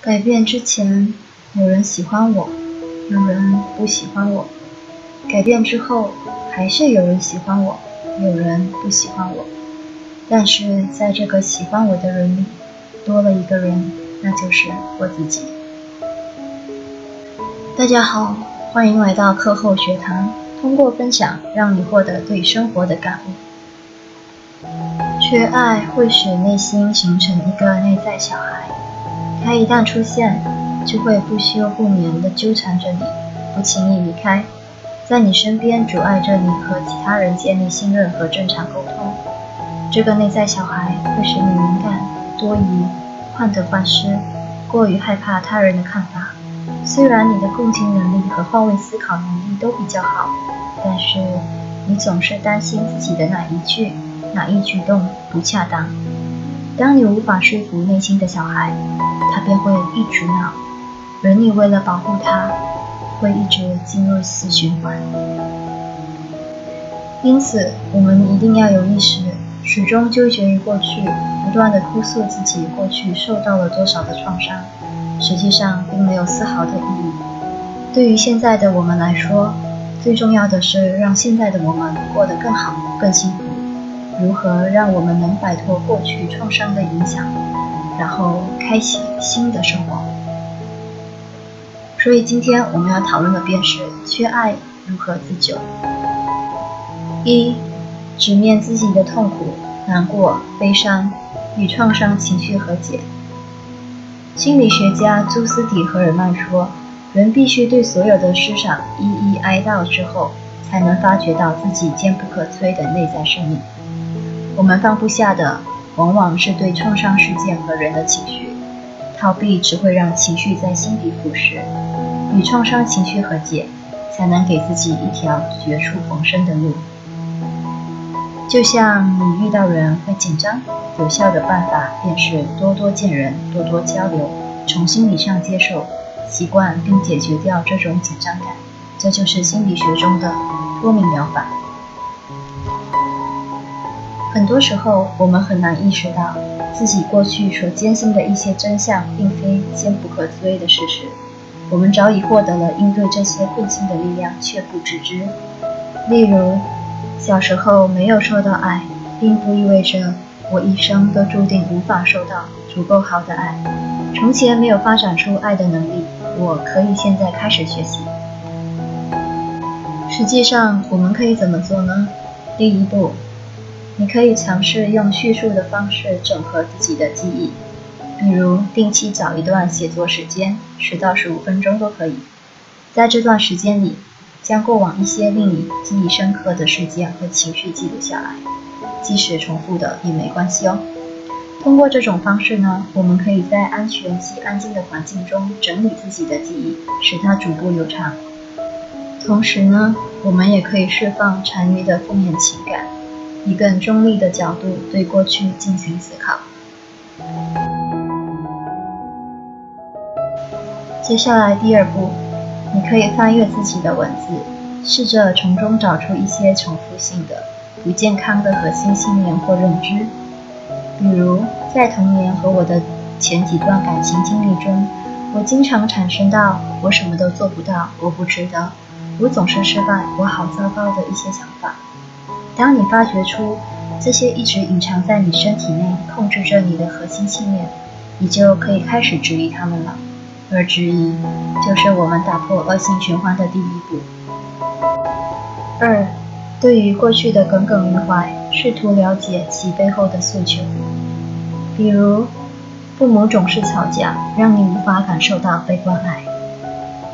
改变之前，有人喜欢我，有人不喜欢我；改变之后，还是有人喜欢我，有人不喜欢我。但是在这个喜欢我的人里，多了一个人，那就是我自己。大家好，欢迎来到课后学堂，通过分享让你获得对生活的感悟。缺爱会使内心形成一个内在小孩，他一旦出现，就会不休不眠地纠缠着你，不轻易离开，在你身边阻碍着你和其他人建立信任和正常沟通。这个内在小孩会使你敏感、多疑、患得患失，过于害怕他人的看法。虽然你的共情能力和换位思考能力都比较好，但是你总是担心自己的哪一句、哪一举动不恰当。当你无法说服内心的小孩，他便会一直闹，而你为了保护他，会一直进入死循环。因此，我们一定要有意识，始终纠结于过去，不断地哭诉自己过去受到了多少的创伤，实际上并没有丝毫的意义。对于现在的我们来说，最重要的是让现在的我们过得更好、更幸福。如何让我们能摆脱过去创伤的影响，然后开启新的生活？所以今天我们要讨论的便是缺爱如何自救。一、直面自己的痛苦、难过、悲伤，与创伤情绪和解。心理学家朱斯蒂·赫尔曼说，人必须对所有的思想一一哀悼之后，才能发觉到自己坚不可摧的内在生命。我们放不下的往往是对创伤事件和人的情绪，逃避只会让情绪在心底腐蚀，与创伤情绪和解，才能给自己一条绝处逢生的路。就像你遇到人会紧张，有效的办法便是多多见人，多多交流，从心理上接受、习惯并解决掉这种紧张感，这就是心理学中的脱敏疗法。很多时候，我们很难意识到自己过去所坚信的一些真相并非坚不可摧的事实。我们早已获得了应对这些困境的力量，却不自知。例如，小时候没有受到爱，并不意味着我一生都注定无法受到足够好的爱。从前没有发展出爱的能力，我可以现在开始学习。实际上，我们可以怎么做呢？第一步，你可以尝试用叙述的方式整合自己的记忆，比如定期找一段写作时间，10到15分钟都可以。在这段时间里，将过往一些令你记忆深刻的事件和情绪记录下来，即使重复的也没关系哦。通过这种方式呢，我们可以在安全及安静的环境中整理自己的记忆，使它逐步流畅。同时呢，我们也可以释放残余的负面情感，以更中立的角度对过去进行思考。接下来第二步，你可以翻阅自己的文字，试着从中找出一些重复性的、不健康的核心信念或认知。比如，在童年和我的前几段感情经历中，我经常产生到我什么都做不到，我不值得，我总是失败，我好糟糕的一些想法。当你发掘出这些一直隐藏在你身体内控制着你的核心信念，你就可以开始质疑它们了。而质疑就是我们打破恶性循环的第一步。2. 对于过去的耿耿于怀，试图了解其背后的诉求。比如，父母总是吵架，让你无法感受到被关爱；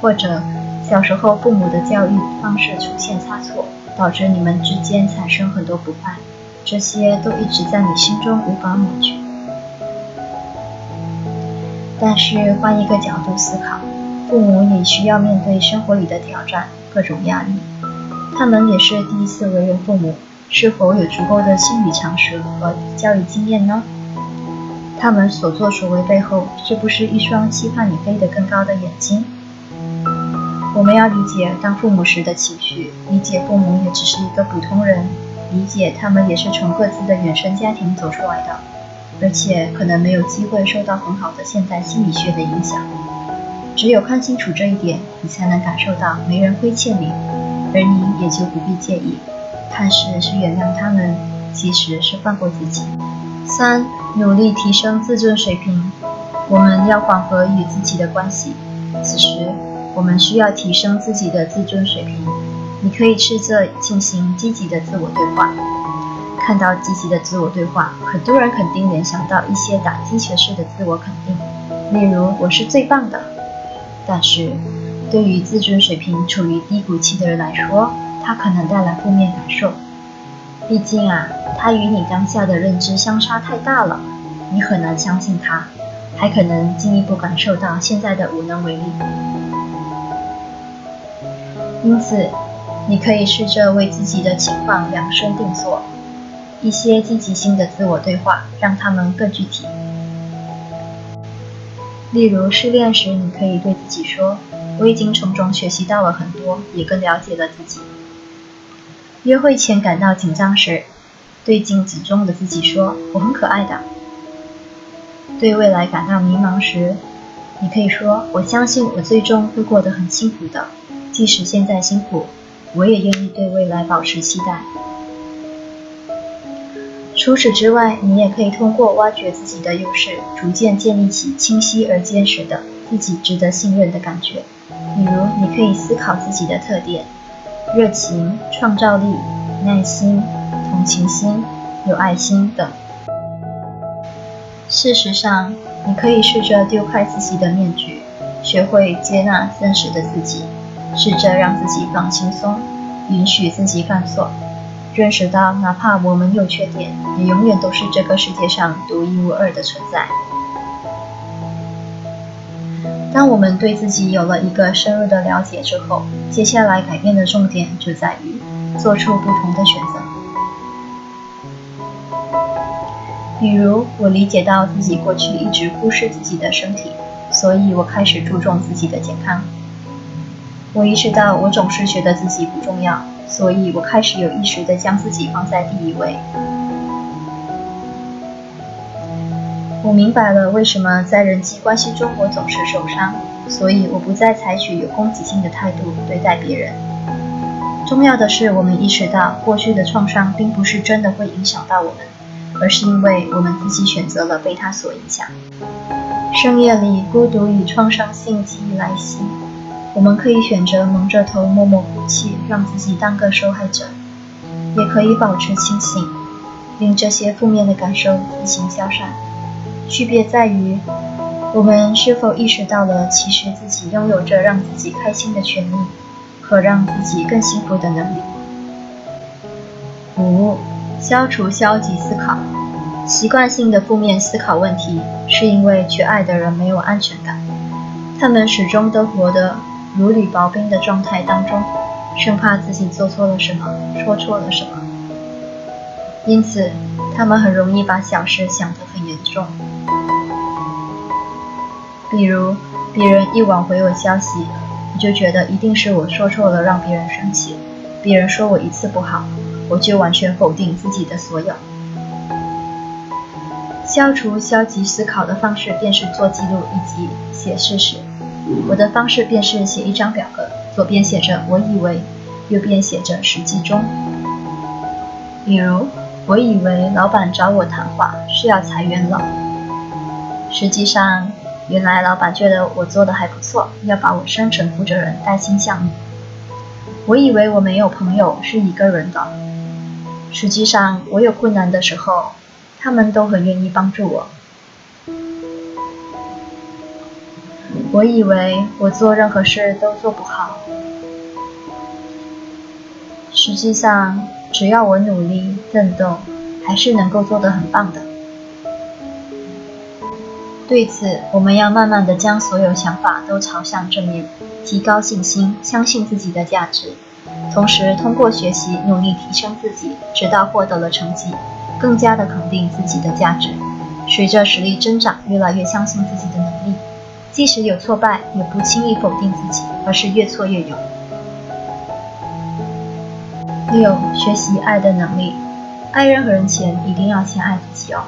或者，小时候父母的教育方式出现差错，导致你们之间产生很多不快，这些都一直在你心中无法抹去。但是换一个角度思考，父母也需要面对生活里的挑战，各种压力。他们也是第一次为人父母，是否有足够的心理常识和教育经验呢？他们所作所为背后，是不是一双期盼你飞得更高的眼睛？我们要理解当父母时的情绪，理解父母也只是一个普通人，理解他们也是从各自的原生家庭走出来的。而且可能没有机会受到很好的现代心理学的影响。只有看清楚这一点，你才能感受到没人亏欠你，而你也就不必介意。看似是原谅他们，其实是放过自己。3. 努力提升自尊水平。我们要缓和与自己的关系，此时我们需要提升自己的自尊水平。你可以试着进行积极的自我对话。看到积极的自我对话，很多人肯定联想到一些打鸡血式的自我肯定，例如我是最棒的。但是对于自尊水平处于低谷期的人来说，它可能带来负面感受。毕竟它与你当下的认知相差太大了，你很难相信它，还可能进一步感受到现在的无能为力。因此，你可以试着为自己的情况量身定做一些积极性的自我对话，让它们更具体。例如失恋时，你可以对自己说，我已经从中学习到了很多，也更了解了自己。约会前感到紧张时，对镜子中的自己说，我很可爱的。对未来感到迷茫时，你可以说，我相信我最终会过得很幸福的，即使现在辛苦，我也愿意对未来保持期待。除此之外，你也可以通过挖掘自己的优势，逐渐建立起清晰而坚实的自己值得信任的感觉。比如，你可以思考自己的特点，热情、创造力、耐心、同情心、有爱心等。事实上，你可以试着丢开自己的面具，学会接纳真实的自己，试着让自己放轻松，允许自己犯错，认识到哪怕我们有缺点，也永远都是这个世界上独一无二的存在。当我们对自己有了一个深入的了解之后，接下来改变的重点就在于做出不同的选择。比如，我理解到自己过去一直忽视自己的身体，所以我开始注重自己的健康。我意识到我总是觉得自己不重要，所以我开始有意识地将自己放在第一位。我明白了为什么在人际关系中我总是受伤，所以我不再采取有攻击性的态度对待别人。重要的是，我们意识到过去的创伤并不是真的会影响到我们，而是因为我们自己选择了被它所影响。深夜里，孤独与创伤性记忆来袭，我们可以选择蒙着头默默哭泣，让自己当个受害者，也可以保持清醒，令这些负面的感受自行消散。区别在于，我们是否意识到了其实自己拥有着让自己开心的权利和让自己更幸福的能力。5. 消除消极思考。习惯性的负面思考问题，是因为缺爱的人没有安全感，他们始终都活得如履薄冰的状态当中，生怕自己做错了什么，说错了什么。因此，他们很容易把小事想得很严重。比如，别人一晚回我消息，我就觉得一定是我说错了让别人生气，别人说我一次不好，我就完全否定自己的所有。消除消极思考的方式便是做记录以及写事实。我的方式便是写一张表格，左边写着我以为，右边写着实际中。比如，我以为老板找我谈话是要裁员了，实际上原来老板觉得我做得还不错，要把我升成负责人带新项目。我以为我没有朋友是一个人的，实际上我有困难的时候，他们都很愿意帮助我。我以为我做任何事都做不好，实际上只要我努力奋斗，还是能够做得很棒的。对此，我们要慢慢地将所有想法都朝向正面，提高信心，相信自己的价值，同时通过学习努力提升自己，直到获得了成绩，更加的肯定自己的价值。随着实力增长，越来越相信自己的能力，即使有挫败，也不轻易否定自己，而是越挫越勇。6. 学习爱的能力。爱任何人前，一定要先爱自己哦。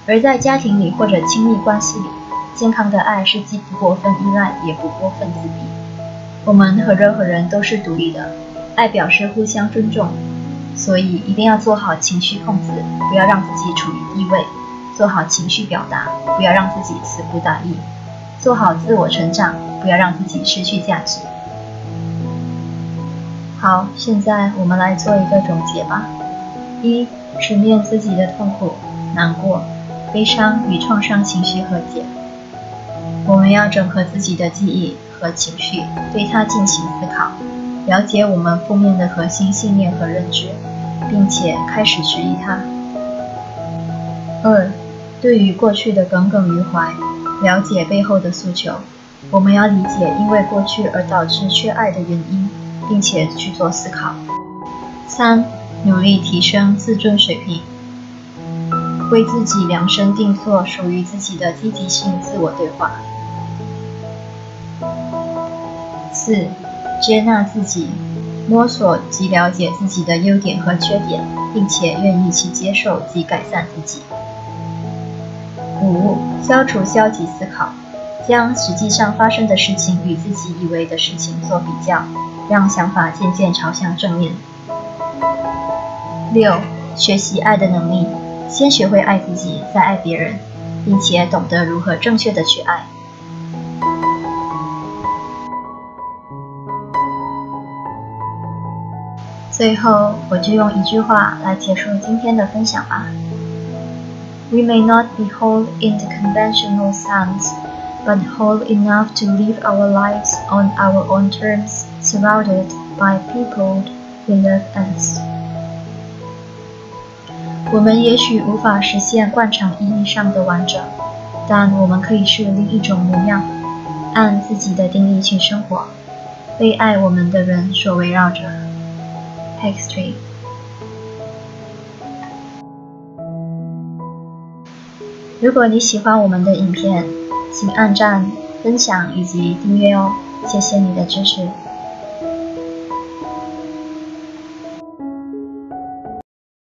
而在家庭里或者亲密关系里，健康的爱是既不过分依赖，也不过分自闭。我们和任何人都是独立的，爱表示互相尊重，所以一定要做好情绪控制，不要让自己处于低位，做好情绪表达，不要让自己词不达意，做好自我成长，不要让自己失去价值。好，现在我们来做一个总结吧。1. 直面自己的痛苦、难过、悲伤与创伤情绪和解。我们要整合自己的记忆和情绪，对它进行思考，了解我们负面的核心信念和认知，并且开始质疑它。2. 对于过去的耿耿于怀，了解背后的诉求。我们要理解因为过去而导致缺爱的原因，并且去做思考。3. 努力提升自尊水平，为自己量身定做属于自己的积极性自我对话。4. 接纳自己，摸索及了解自己的优点和缺点，并且愿意去接受及改善自己。5. 消除消极思考，将实际上发生的事情与自己以为的事情做比较，让想法渐渐朝向正面。6. 学习爱的能力，先学会爱自己，再爱别人，并且懂得如何正确的去爱。最后，我就用一句话来结束今天的分享吧。We may not be whole in the conventional sense, but whole enough to live our lives on our own terms, surrounded by people who love us. 我们也许无法实现惯常意义上的完整，但我们可以是另一种模样，按自己的定义去生活，被爱我们的人所围绕着。Pegstreet。如果你喜欢我们的影片，请按赞、分享以及订阅哦，谢谢你的支持。